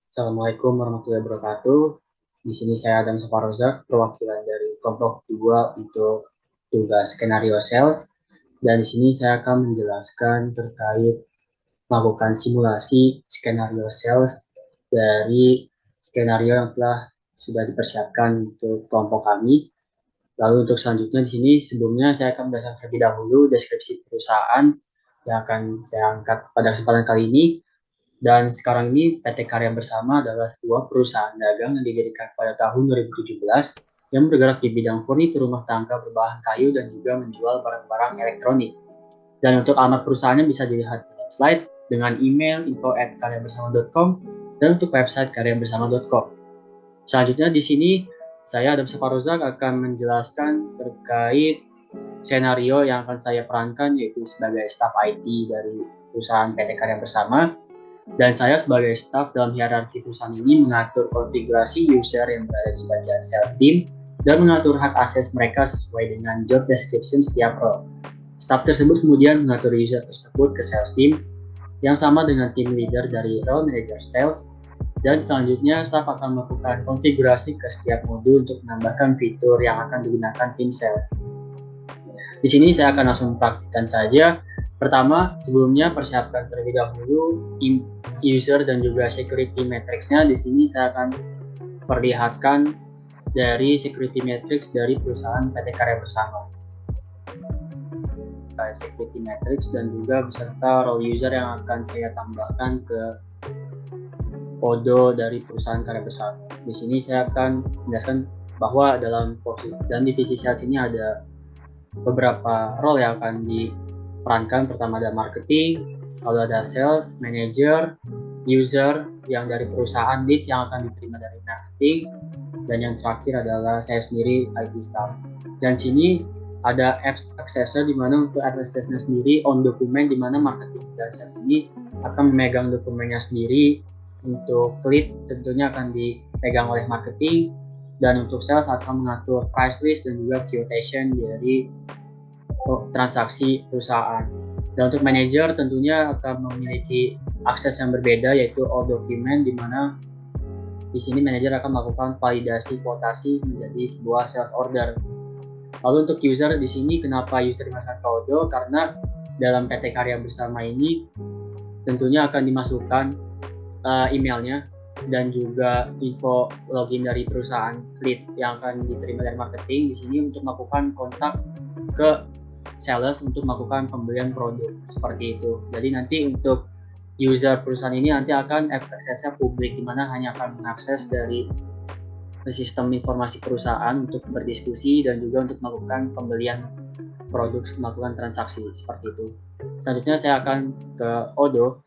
Assalamualaikum warahmatullahi wabarakatuh. Di sini saya Adam Safarozak, perwakilan dari kelompok 2 untuk tugas skenario sales. Dan di sini saya akan menjelaskan terkait melakukan simulasi skenario sales dari skenario yang telah sudah dipersiapkan untuk kelompok kami. Lalu untuk selanjutnya di sini sebelumnya saya akan menjelaskan terlebih dahulu deskripsi perusahaan yang akan saya angkat pada kesempatan kali ini. Dan sekarang ini PT Karya Bersama adalah sebuah perusahaan dagang yang didirikan pada tahun 2017 yang bergerak di bidang furnitur rumah tangga berbahan kayu dan juga menjual barang-barang elektronik. Dan untuk alamat perusahaannya bisa dilihat di slide dengan email info@karyabersama.com dan untuk website karyabersama.com. Selanjutnya di sini saya Adam Safarozak akan menjelaskan terkait skenario yang akan saya perankan yaitu sebagai staf IT dari perusahaan PT Karya Bersama. Dan saya sebagai staff dalam hierarki perusahaan ini mengatur konfigurasi user yang berada di bagian sales team dan mengatur hak akses mereka sesuai dengan job description setiap role. Staff tersebut kemudian mengatur user tersebut ke sales team yang sama dengan team leader dari role manager sales, dan selanjutnya staff akan melakukan konfigurasi ke setiap modul untuk menambahkan fitur yang akan digunakan tim sales. Di sini saya akan langsung praktikkan saja. Pertama, sebelumnya persiapkan terlebih dahulu user dan juga security matrix-nya. Di sini saya akan perlihatkan dari security matrix dari perusahaan PT Karya Bersama. Security matrix dan juga beserta role user yang akan saya tambahkan ke kode dari perusahaan Karya Bersama. Di sini saya akan menjelaskan bahwa dalam posisi dan divisi sales ini ada beberapa role yang akan diperankan. Pertama ada marketing, lalu ada sales, manager, user yang dari perusahaan leads yang akan diterima dari marketing, dan yang terakhir adalah saya sendiri IT staff. Dan sini ada apps accessor di mana untuk apps accessor sendiri on dokumen di mana marketing dan sales ini akan memegang dokumennya sendiri. Untuk lead tentunya akan dipegang oleh marketing, dan untuk sales akan mengatur price list dan juga quotation dari transaksi perusahaan. Dan untuk manager tentunya akan memiliki akses yang berbeda yaitu all document, di mana di sini manajer akan melakukan validasi kuotasi menjadi sebuah sales order. Lalu untuk user di sini kenapa user dimasukkan ke Odoo? Karena dalam PT Karya Bersama ini tentunya akan dimasukkan emailnya dan juga info login dari perusahaan lead yang akan diterima dari marketing di sini untuk melakukan kontak ke sales untuk melakukan pembelian produk seperti itu. Jadi nanti untuk user perusahaan ini nanti akan aksesnya publik, di mana hanya akan mengakses dari sistem informasi perusahaan untuk berdiskusi dan juga untuk melakukan pembelian produk, melakukan transaksi seperti itu. Selanjutnya saya akan ke Odoo.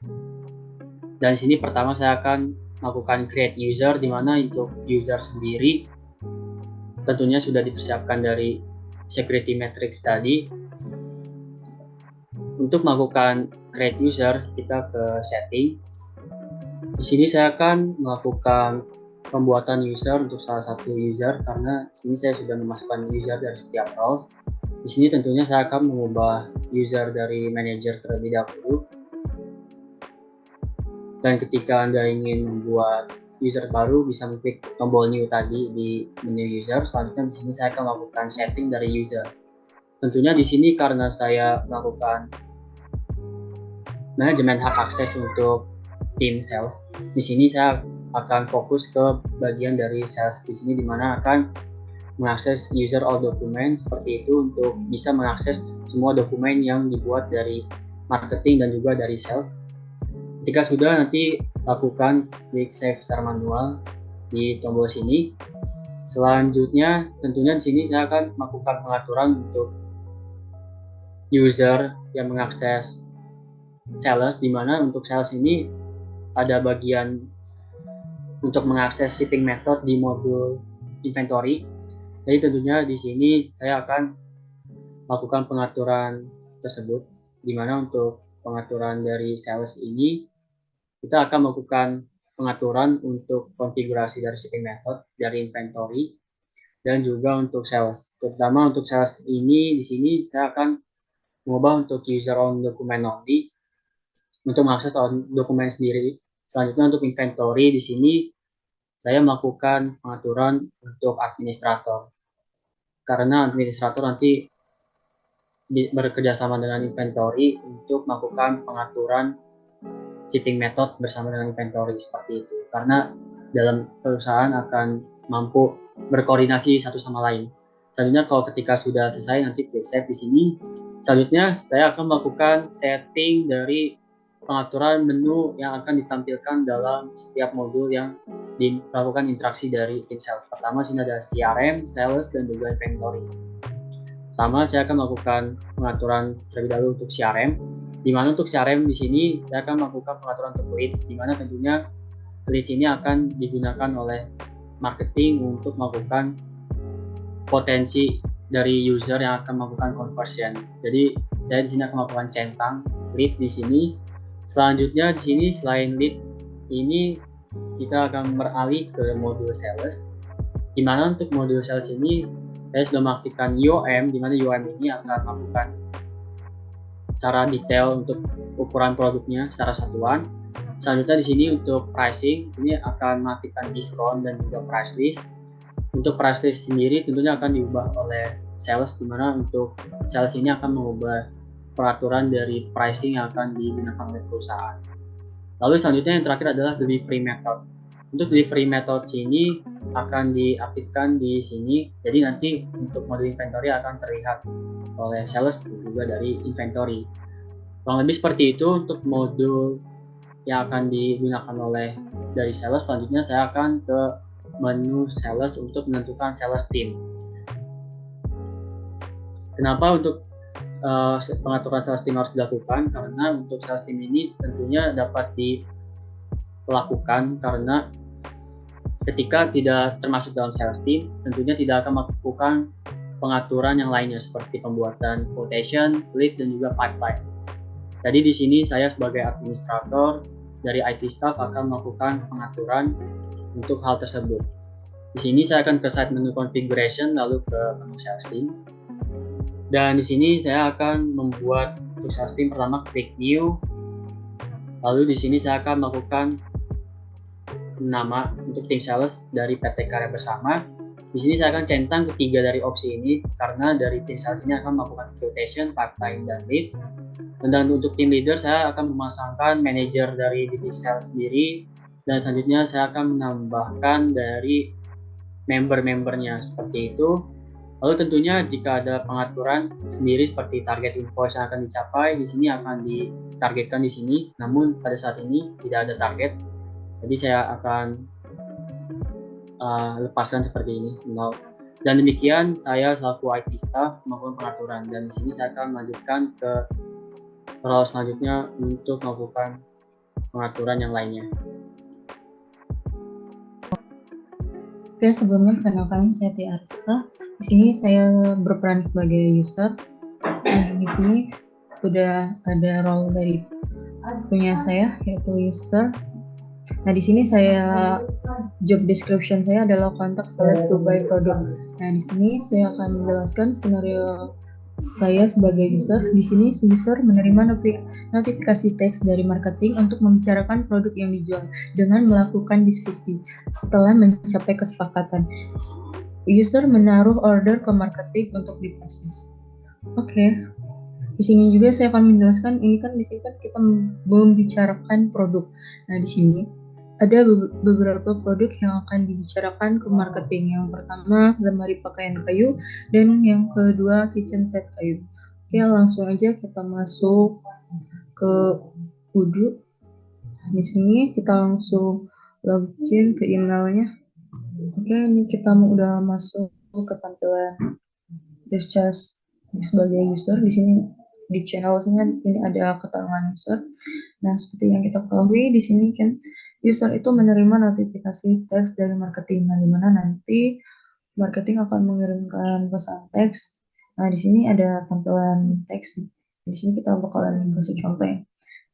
Dan di sini pertama saya akan melakukan create user, di mana untuk user sendiri tentunya sudah dipersiapkan dari security matrix tadi. Untuk melakukan create user, kita ke setting. Di sini saya akan melakukan pembuatan user untuk salah satu user, karena di sini saya sudah memasukkan user dari setiap roles. Di sini tentunya saya akan mengubah user dari manager terlebih dahulu. Dan ketika Anda ingin membuat user baru, bisa mengklik tombol new tadi di menu user. Selanjutnya di sini saya akan melakukan setting dari user. Tentunya di sini karena saya melakukan manajemen hak akses untuk tim sales, di sini saya akan fokus ke bagian dari sales di sini, di mana akan mengakses user all document seperti itu untuk bisa mengakses semua dokumen yang dibuat dari marketing dan juga dari sales. Ketika sudah, nanti lakukan klik save secara manual di tombol sini. Selanjutnya tentunya di sini saya akan melakukan pengaturan untuk user yang mengakses sales, di mana untuk sales ini ada bagian untuk mengakses shipping method di modul inventory. Jadi tentunya di sini saya akan melakukan pengaturan tersebut, di mana untuk pengaturan dari sales ini kita akan melakukan pengaturan untuk konfigurasi dari shipping method, dari inventory, dan juga untuk sales. Terutama untuk sales ini di sini saya akan mengubah untuk user on document only untuk mengakses on dokumen sendiri Selanjutnya untuk inventory, di sini saya melakukan pengaturan untuk administrator. Karena administrator nanti bekerjasama dengan inventory untuk melakukan pengaturan shipping method bersama dengan inventory seperti itu. Karena dalam perusahaan akan mampu berkoordinasi satu sama lain. Selanjutnya kalau ketika sudah selesai nanti klik save di sini. Selanjutnya saya akan melakukan setting dari pengaturan menu yang akan ditampilkan dalam setiap modul yang dilakukan interaksi dari tim sales. Pertama sini ada CRM, sales, dan juga inventory. Pertama saya akan melakukan pengaturan terlebih dahulu untuk CRM. Di mana untuk CRM di sini saya akan melakukan pengaturan untuk leads, di mana tentunya leads ini akan digunakan oleh marketing untuk melakukan potensi dari user yang akan melakukan conversion. Jadi saya di sini akan melakukan centang lead di sini. Selanjutnya di sini selain lead ini kita akan beralih ke modul sales. Di mana untuk modul sales ini saya sudah mengaktifkan UOM, di mana UOM ini akan melakukan secara detail untuk ukuran produknya secara satuan. Selanjutnya di sini untuk pricing, di sini akan mengaktifkan diskon dan juga price list. Untuk price list sendiri tentunya akan diubah oleh sales, di mana untuk sales ini akan mengubah peraturan dari pricing yang akan digunakan oleh perusahaan. Lalu selanjutnya yang terakhir adalah delivery method. Untuk delivery method sini akan diaktifkan di sini. Jadi nanti untuk modul inventory akan terlihat oleh sales juga dari inventory. Kurang lebih seperti itu untuk modul yang akan digunakan oleh dari sales. Selanjutnya saya akan ke menu sales untuk menentukan sales team. Kenapa untuk pengaturan sales team harus dilakukan? Karena untuk sales team ini tentunya dapat dilakukan karena ketika tidak termasuk dalam sales team, tentunya tidak akan melakukan pengaturan yang lainnya seperti pembuatan quotation, lead, dan juga pipeline. Jadi di sini saya sebagai administrator dari IT staff akan melakukan pengaturan untuk hal tersebut. Di sini saya akan ke side menu configuration lalu ke menu sales team. Dan di sini saya akan membuat untuk sales team pertama klik new. Lalu di sini saya akan melakukan nama untuk tim sales dari PT Karya Bersama. Di sini saya akan centang ketiga dari opsi ini karena dari tim sales ini akan melakukan quotation, pipeline, dan leads. Dan untuk tim leader saya akan memasangkan manajer dari divisi sales sendiri, dan selanjutnya saya akan menambahkan dari member-membernya seperti itu. Lalu tentunya jika ada pengaturan sendiri seperti target invoice yang akan dicapai, di sini akan ditargetkan di sini. Namun pada saat ini tidak ada target, jadi saya akan lepaskan seperti ini. Dan demikian saya selaku IT staff melakukan pengaturan, dan di sini saya akan melanjutkan ke role selanjutnya untuk melakukan pengaturan yang lainnya. Oke, sebelumnya perkenalkan saya Tia Arista. Di sini saya berperan sebagai user. Nah, di sini sudah ada role dari punya saya yaitu user. Nah, di sini saya job description saya adalah contact sales to buy product. Nah, di sini saya akan menjelaskan skenario saya sebagai user. Di sini user menerima notifikasi teks dari marketing untuk membicarakan produk yang dijual dengan melakukan diskusi. Setelah mencapai kesepakatan, user menaruh order ke marketing untuk diproses. Oke. Di sini juga saya akan menjelaskan, ini kan di sini kan kita membicarakan produk. Nah, di sini ada beberapa produk yang akan dibicarakan ke marketing. Yang pertama, lemari pakaian kayu, dan yang kedua, kitchen set kayu. Oke, langsung aja kita masuk ke Udu. Di sini kita langsung login ke emailnya. Oke, ini kita udah masuk ke tampilan discharge sebagai user. Di sini di channel-nya ini ada keterangan user. Nah, seperti yang kita ketahui di sini kan user itu menerima notifikasi teks dari marketing, nah, di mana nanti marketing akan mengirimkan pesan teks. Nah, di sini ada tampilan teks. Di sini kita bakalan kasih contoh ya.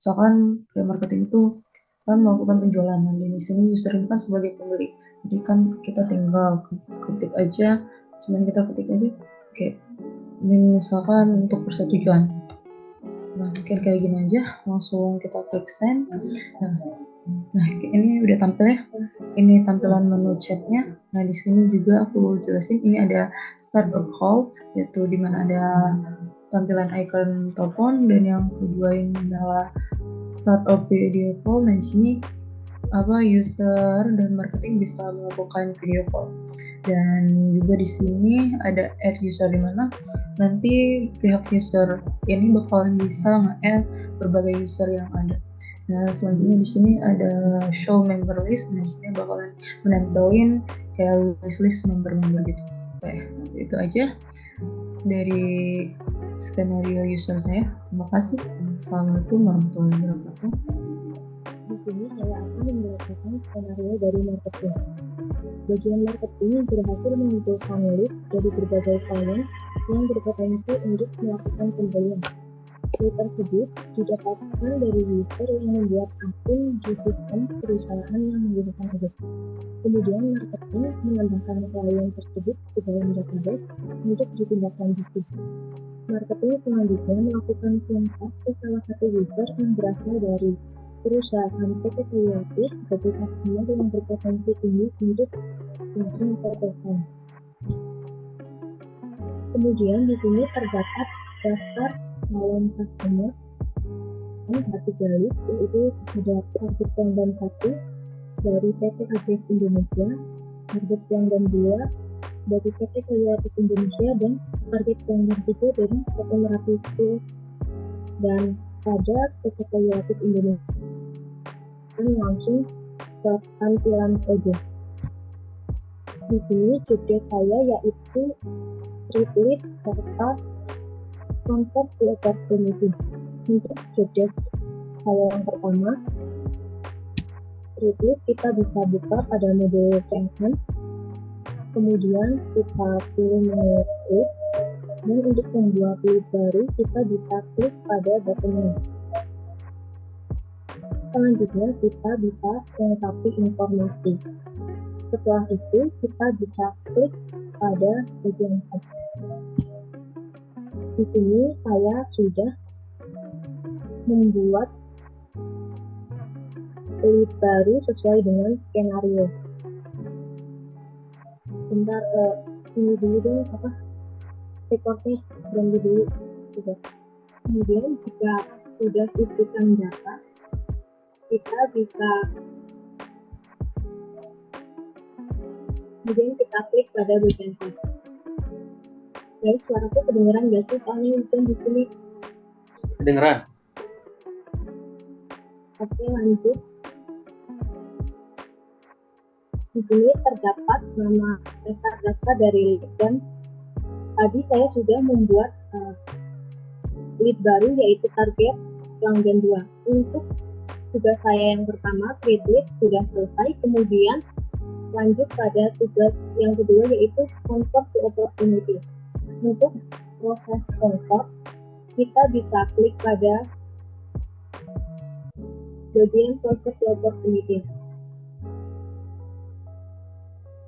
Misalkan kayak marketing itu kan melakukan penjualan, nah, di sini user ini kan sebagai pembeli. Jadi kan kita tinggal ketik aja, kita ketik aja, oke. Ini misalkan untuk persetujuan. Nah, mungkin kayak gini aja, langsung kita klik send. Nah, Nah, ini udah tampil ya. Ini tampilan menu chatnya. Nah, di sini juga aku jelasin ini ada start a call, yaitu di mana ada tampilan icon telepon, dan yang kedua ini adalah start a video call. Nah, di sini user dan marketing bisa melakukan video call. Dan juga di sini ada add user, di mana nanti pihak user ini bakalan bisa nge-add berbagai user yang ada. Nah, selanjutnya di sini ada show member list. Nah, di sini bakalan menempelin kayak list member-member gitu. Oke, itu aja dari skenario user saya. Terima kasih. Assalamualaikum warahmatullahi wabarakatuh. Di sini saya akan membacakan skenario dari marketing. Bagian marketing berhasil mengumpulkan list dari berbagai klien yang berpotensi untuk melakukan pembelian. List tersebut didapatkan dari user yang membuat akun di sistem perusahaan yang menggunakan Adobe. Kemudian marketing menambahkan klien tersebut ke dalam database untuk ditindaklanjuti. Marketing selanjutnya melakukan kontak ke salah satu user yang berasal dari perusahaan PT Toyota sebagai customer yang berpotensi tinggi untuk langsung telepon. Kemudian di sini terdapat daftar calon customer yang tiga list, yaitu ada target pelanggan 1 dari PT Agres Indonesia, target pelanggan 2 dari PT Toyota Indonesia, dan target pelanggan 3 dari PT Merapi Steel. Dan pada PT Toyota Indonesia langsung ke tampilan saja. Di sini jobdesk saya yaitu Street serta Concept to Opportunity. Untuk jobdesk saya yang pertama, Street kita bisa buka pada mode campaign. Kemudian kita pilih menu lead, dan untuk membuat lead baru kita bisa klik pada button ini. Selanjutnya kita bisa melengkapi informasi. Setelah itu kita bisa klik pada bagian tab. Di sini saya sudah membuat lead baru sesuai dengan skenario. Bentar, ini dulu dong recordnya berhenti dulu. Kemudian jika sudah isikan data, kita bisa kemudian kita klik pada bagian tab. Guys, suaraku kedengeran gak sih? Soalnya hujan di sini. Kedengeran. Oke, lanjut. Di sini terdapat nama dasar data dari lead, dan tadi saya sudah membuat lead baru yaitu target pelanggan 2. Untuk tugas saya yang pertama, create lead, sudah selesai. Kemudian lanjut pada tugas yang kedua yaitu convert to opportunity. Untuk proses convert, kita bisa klik pada bagian convert to opportunity.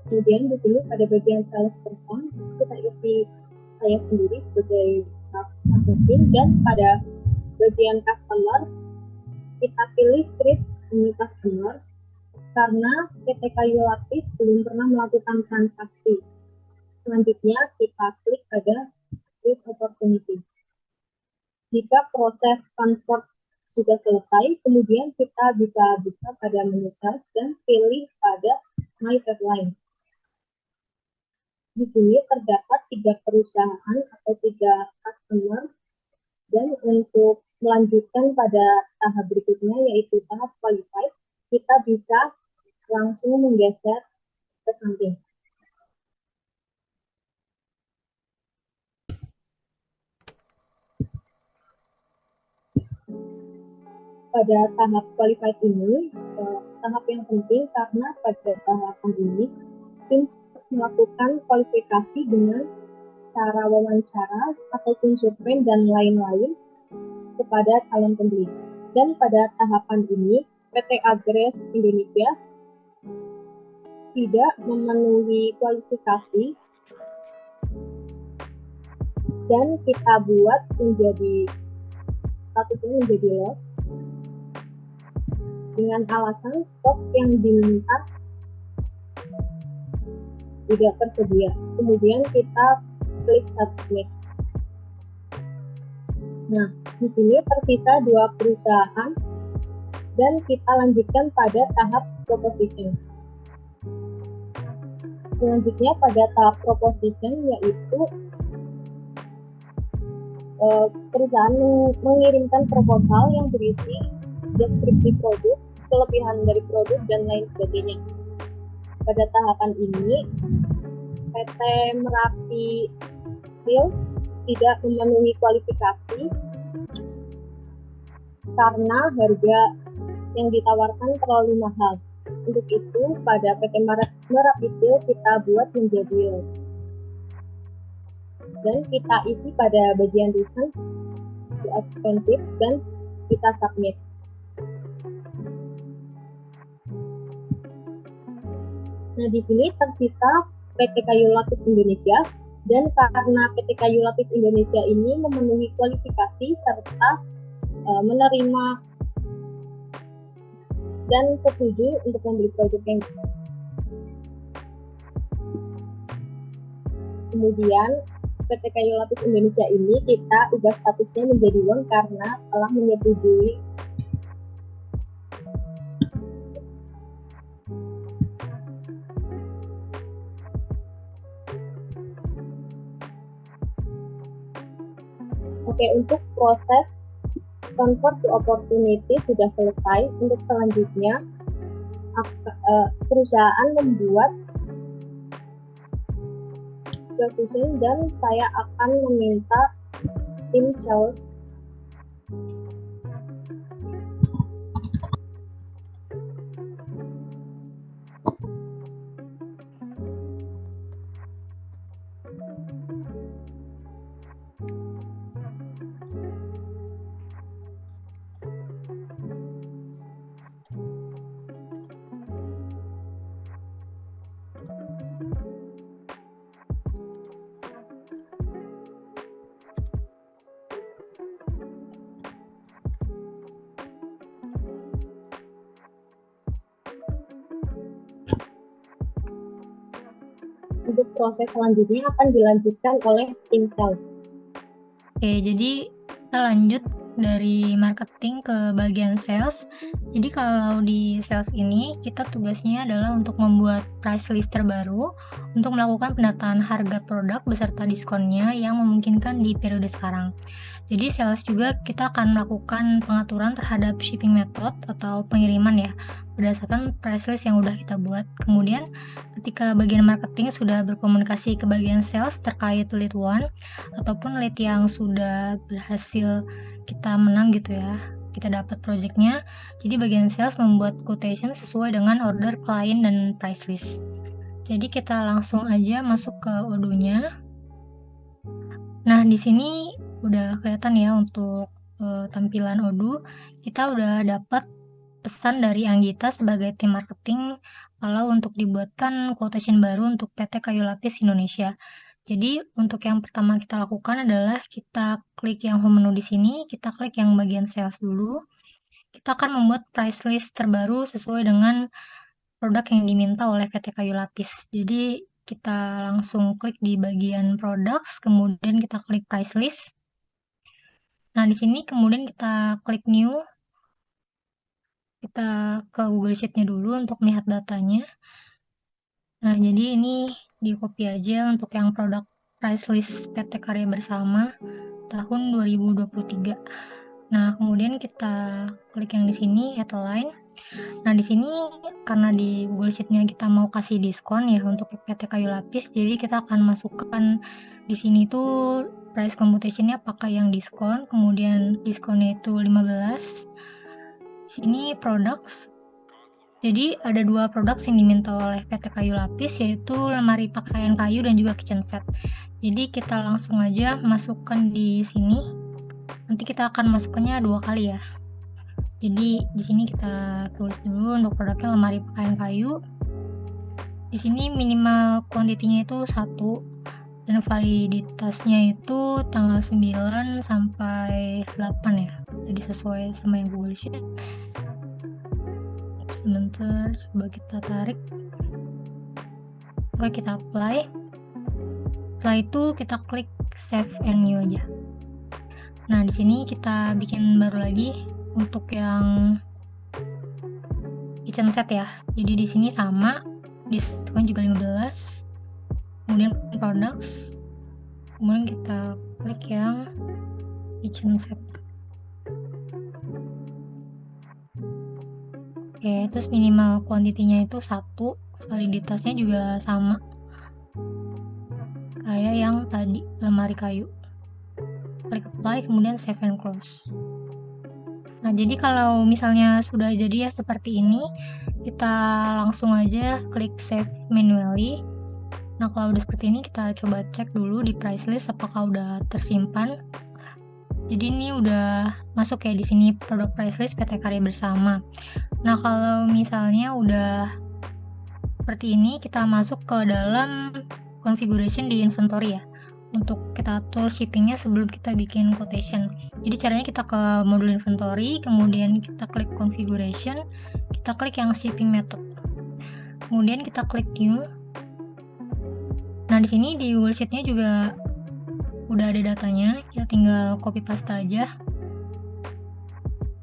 Kemudian di sini pada bagian sales person, kita isi saya sendiri sebagai marketing, dan pada bagian customer kita pilih treat new customer karena PT Kayu Lapis belum pernah melakukan transaksi. Selanjutnya kita klik pada treat opportunity. Jika proses convert sudah selesai, kemudian kita bisa buka pada menu search dan pilih pada my pipeline. Di sini terdapat 3 perusahaan atau 3 customer, dan untuk melanjutkan pada tahap berikutnya yaitu tahap qualified, kita bisa langsung menggeser ke samping. Pada tahap qualified ini, tahap yang penting karena pada tahapan ini tim harus melakukan kualifikasi dengan cara wawancara ataupun survei dan lain-lain kepada calon pembeli. Dan pada tahapan ini PT Agres Indonesia tidak memenuhi kualifikasi, dan kita buat menjadi statusnya menjadi loss. dengan alasan stok yang diminta tidak tersedia. Kemudian kita klik submit. Nah, di sini tersisa 2 perusahaan dan kita lanjutkan pada tahap proposition. Selanjutnya pada tahap proposition yaitu perusahaan mengirimkan proposal yang berisi deskripsi produk, kelebihan dari produk, dan lain sebagainya. Pada tahapan ini, PT Merapi Steel tidak memenuhi kualifikasi karena harga yang ditawarkan terlalu mahal. Untuk itu, pada PT Merapi Steel kita buat menjadi loss. Dan kita isi pada bagian tulisan expensive dan kita submit. Nah, di sini tersisa PT Kayu Lapis Indonesia, dan karena PT Kayu Lapis Indonesia ini memenuhi kualifikasi serta menerima dan setuju untuk membeli produk yang kemudian PT Kayu Lapis Indonesia ini kita ubah statusnya menjadi won karena telah menyetujui Oke, untuk proses convert to opportunity sudah selesai. Untuk selanjutnya perusahaan membuat position dan saya akan meminta tim sales untuk proses selanjutnya akan dilanjutkan oleh tim sales. Oke, jadi kita lanjut dari marketing ke bagian sales. Jadi kalau di sales ini kita tugasnya adalah untuk membuat price list terbaru untuk melakukan pendataan harga produk beserta diskonnya yang memungkinkan di periode sekarang. Jadi sales juga kita akan melakukan pengaturan terhadap shipping method atau pengiriman ya berdasarkan price list yang udah kita buat. Kemudian ketika bagian marketing sudah berkomunikasi ke bagian sales terkait lead one ataupun lead yang sudah berhasil kita menang gitu ya, kita dapat projectnya. Jadi bagian sales membuat quotation sesuai dengan order klien dan price list. Jadi kita langsung aja masuk ke Odoo-nya. Nah, di sini udah kelihatan ya untuk tampilan Odoo. Kita udah dapat pesan dari Anggita sebagai tim marketing kalau untuk dibuatkan quotation baru untuk PT Kayu Lapis Indonesia. Jadi untuk yang pertama kita lakukan adalah kita klik yang home menu di sini, kita klik yang bagian sales dulu. Kita akan membuat price list terbaru sesuai dengan produk yang diminta oleh PT Kayu Lapis. Jadi kita langsung klik di bagian products, kemudian kita klik price list. Nah, di sini kemudian kita klik new. Kita ke Google Sheet-nya dulu untuk melihat datanya. Nah, jadi ini di copy aja untuk yang produk price list PT Karya Bersama tahun 2023. Nah, kemudian kita klik yang di sini headline. Nah, di sini karena di Google Sheet-nya kita mau kasih diskon ya untuk PT Kayu Lapis, jadi kita akan masukkan di sini tuh price computation-nya pakai yang diskon, kemudian diskonnya itu 15. Sini products. Jadi ada 2 produk yang diminta oleh PT Kayu Lapis, yaitu lemari pakaian kayu dan juga kitchen set. Jadi kita langsung aja masukkan di sini. Nanti kita akan masukkannya 2 kali ya. Jadi di sini kita tulis dulu untuk produknya lemari pakaian kayu. Di sini minimal kuantitinya itu 1 dan validitasnya itu tanggal 9 sampai 8 ya. Jadi sesuai sama yang Google Sheet. sebentar, coba kita tarik. Oke, kita apply. Setelah itu kita klik save and new aja. Nah, di sini kita bikin baru lagi untuk yang kitchen set ya. Jadi di sini sama, diskon juga 15. Kemudian products. Kemudian kita klik yang kitchen set. Oke, terus minimal kuantitinya itu 1, validitasnya juga sama kayak yang tadi, lemari kayu. Klik apply, kemudian save and close. Nah, jadi kalau misalnya sudah jadi ya seperti ini, kita langsung aja klik save manually. Nah, kalau udah seperti ini, kita coba cek dulu di price list apakah udah tersimpan. Jadi ini udah masuk ya di sini produk price list PT Karya Bersama. Nah, kalau misalnya udah seperti ini, kita masuk ke dalam configuration di inventory ya. Untuk kita atur shippingnya sebelum kita bikin quotation. Jadi caranya kita ke modul inventory, kemudian kita klik configuration, kita klik yang shipping method. Kemudian kita klik new. Nah, di sini di Google Sheet-nya juga udah ada datanya, kita tinggal copy paste aja.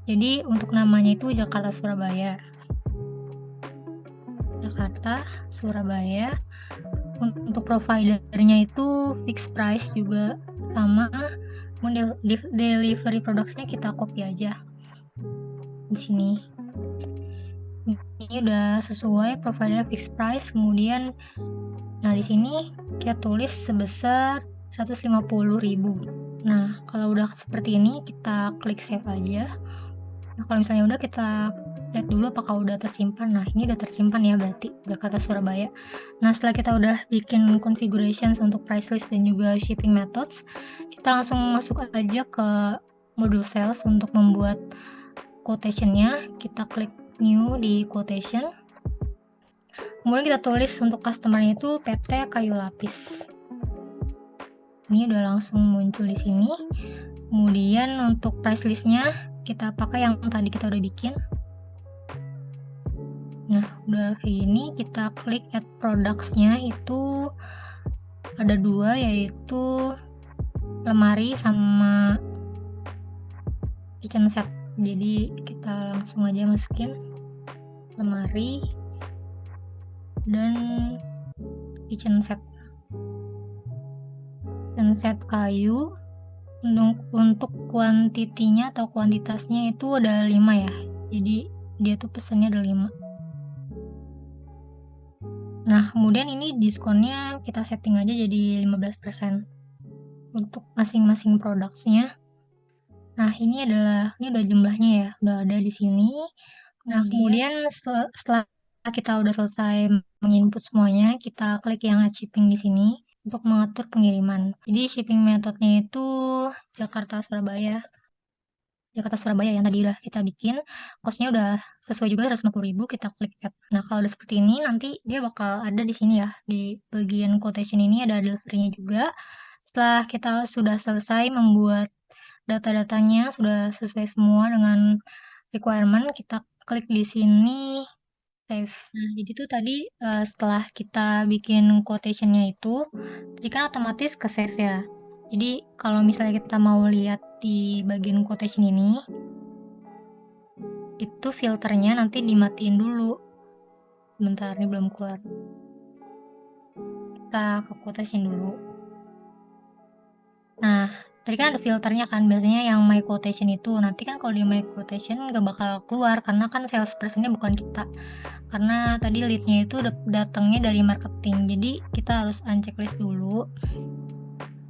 Jadi untuk namanya itu Jakarta Surabaya. Jakarta Surabaya. Untuk providernya itu fixed price juga sama. Delivery products-nya kita copy aja di sini. Ini udah sesuai provider fixed price. Kemudian nah di sini kita tulis sebesar 150.000. Nah, kalau udah seperti ini kita klik save aja. Nah, kalau misalnya udah, kita lihat dulu apakah udah tersimpan. Nah, ini udah tersimpan ya berarti Jakarta Surabaya. Nah, setelah kita udah bikin configurations untuk price list dan juga shipping methods, kita langsung masuk aja ke modul sales untuk membuat quotation-nya. Kita klik new di quotation. Kemudian kita tulis untuk customer-nya itu PT Kayu Lapis. Ini udah langsung muncul di sini. Kemudian untuk price list-nya kita pakai yang tadi kita udah bikin. Nah, udah kayak gini, kita klik add products-nya itu ada 2, yaitu lemari sama kitchen set. Jadi kita langsung aja masukin lemari dan kitchen set. Kitchen set kayu. Untuk kuantitinya atau kuantitasnya itu ada 5 ya. Jadi dia tuh pesannya ada 5. Nah, kemudian ini diskonnya kita setting aja jadi 15% untuk masing-masing produknya. Nah, ini udah jumlahnya ya, udah ada di sini. Nah, kemudian setelah kita udah selesai menginput semuanya, kita klik yang add shipping di sini untuk mengatur pengiriman. Jadi shipping metodenya itu Jakarta Surabaya yang tadi udah kita bikin. Costnya udah sesuai juga 150.000, kita klik add. Nah, kalau udah seperti ini nanti dia bakal ada di sini ya, di bagian quotation ini ada delivery-nya juga. Setelah kita sudah selesai membuat data-datanya, sudah sesuai semua dengan requirement, kita klik di sini save. Nah, jadi tuh tadi setelah kita bikin quotation-nya itu, tadi kan otomatis ke save ya. Jadi kalau misalnya kita mau lihat di bagian quotation ini, itu filternya nanti dimatiin dulu. Sebentar, ini belum keluar. Kita ke quotation dulu. Nah, tadi kan ada filternya kan, biasanya yang my quotation itu. Nanti kan kalau di my quotation nggak bakal keluar, karena kan salespersonnya bukan kita. Karena tadi lead-nya itu datangnya dari marketing. Jadi kita harus unchecklist dulu,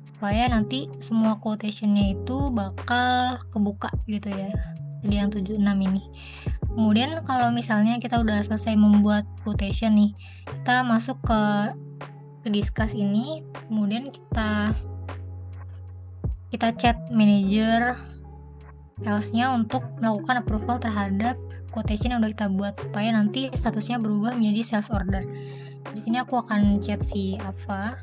supaya nanti semua quotation-nya itu bakal kebuka gitu ya. Jadi yang 76 ini. Kemudian kalau misalnya kita udah selesai membuat quotation nih, kita masuk ke discuss ini, kemudian kita chat manager salesnya untuk melakukan approval terhadap quotation yang udah kita buat, supaya nanti statusnya berubah menjadi sales order. Di sini aku akan chat si Ava.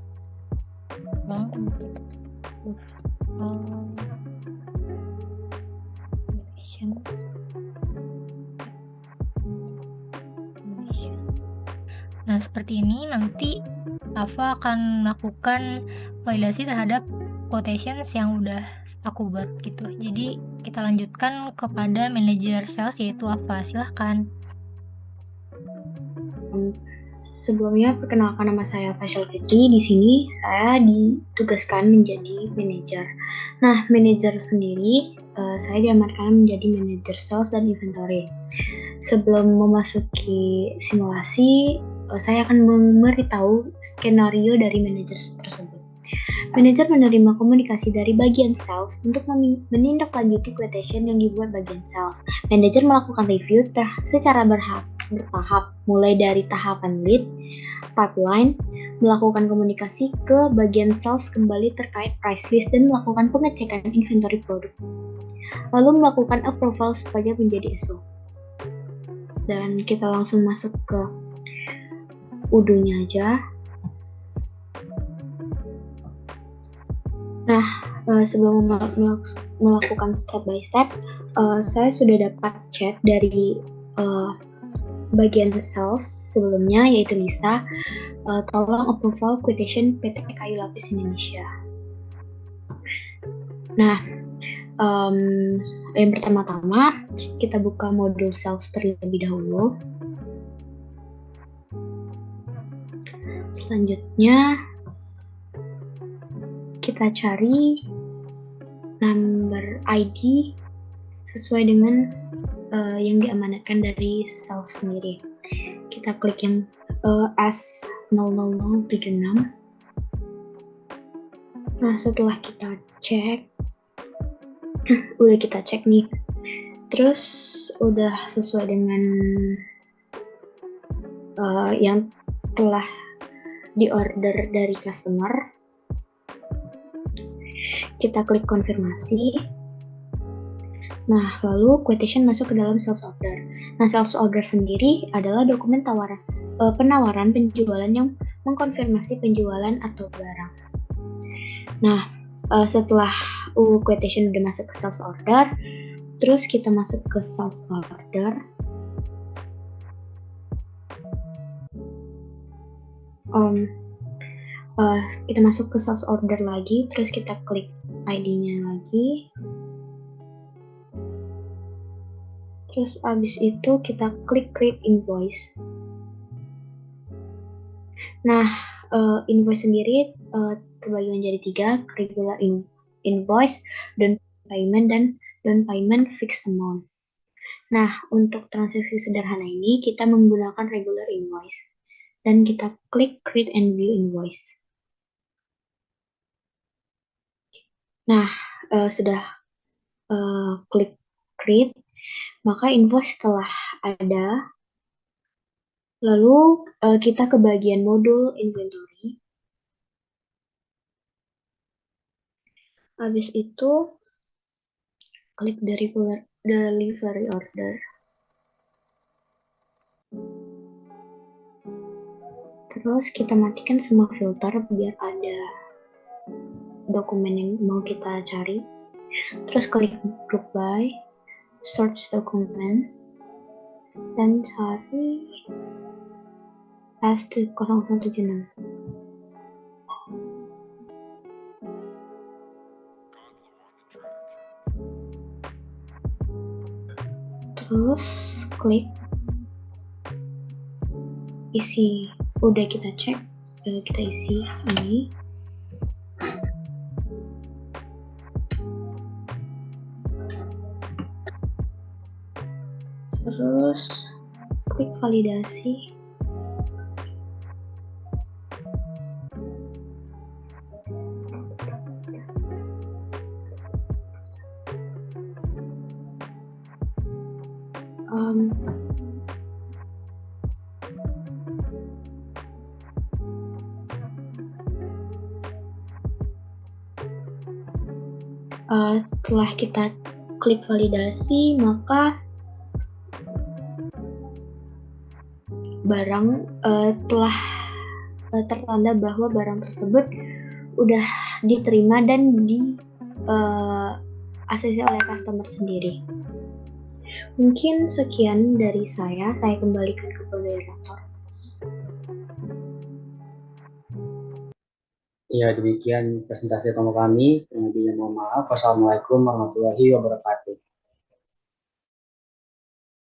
Nah, seperti ini nanti Ava akan melakukan validasi terhadap quotations yang udah aku buat gitu. Jadi kita lanjutkan kepada manajer sales yaitu Ava. Silahkan. Sebelumnya perkenalkan, nama saya Faisal Fitri. Di sini saya ditugaskan menjadi manajer. Nah, manajer sendiri saya diamankan menjadi manajer sales dan inventory. Sebelum memasuki simulasi, saya akan memberitahu skenario dari manajer tersebut. Manajer menerima komunikasi dari bagian sales untuk menindaklanjuti quotation yang dibuat bagian sales. Manajer melakukan review secara bertahap, mulai dari tahapan lead, pipeline, melakukan komunikasi ke bagian sales kembali terkait price list dan melakukan pengecekan inventory produk. Lalu melakukan approval supaya menjadi SO. Dan kita langsung masuk ke UDO-nya aja. Nah, sebelum melakukan step by step, saya sudah dapat chat dari bagian sales sebelumnya, yaitu Lisa. Tolong approval quotation PT Kayu Lapis Indonesia. Nah, yang pertama-tama kita buka modul sales terlebih dahulu. Selanjutnya kita cari number ID sesuai dengan yang diamanatkan dari sales sendiri. Kita klik yang S00076. Nah, setelah kita cek, udah kita cek nih, terus udah sesuai dengan yang telah diorder dari customer, kita klik konfirmasi. Nah, lalu quotation masuk ke dalam sales order. Nah, sales order sendiri adalah dokumen penawaran penjualan yang mengkonfirmasi penjualan atau barang. Nah, setelah quotation udah masuk ke sales order, terus kita masuk ke sales order. Kita masuk ke sales order lagi, terus kita klik ID-nya lagi. Terus abis itu kita klik create invoice. Nah, invoice sendiri terbagi menjadi 3, regular invoice, down payment, dan down payment fixed amount. Nah, untuk transaksi sederhana ini kita menggunakan regular invoice. Dan kita klik create and view invoice. Nah, sudah klik create, maka invoice telah ada. Lalu kita ke bagian modul inventory. Habis itu klik delivery order. Terus kita matikan semua filter biar ada dokumen yang mau kita cari. Terus klik group by, search dokumen, dan cari S0076. Terus klik isi. Udah kita cek, kita isi ini. Terus klik validasi. Setelah kita klik validasi, maka barang telah tertanda bahwa barang tersebut udah diterima dan di ACC oleh customer sendiri. Mungkin sekian dari saya kembalikan ke moderator. Ya, demikian presentasi kamu kami. Kurang lebihnya mohon maaf. Wassalamualaikum warahmatullahi wabarakatuh.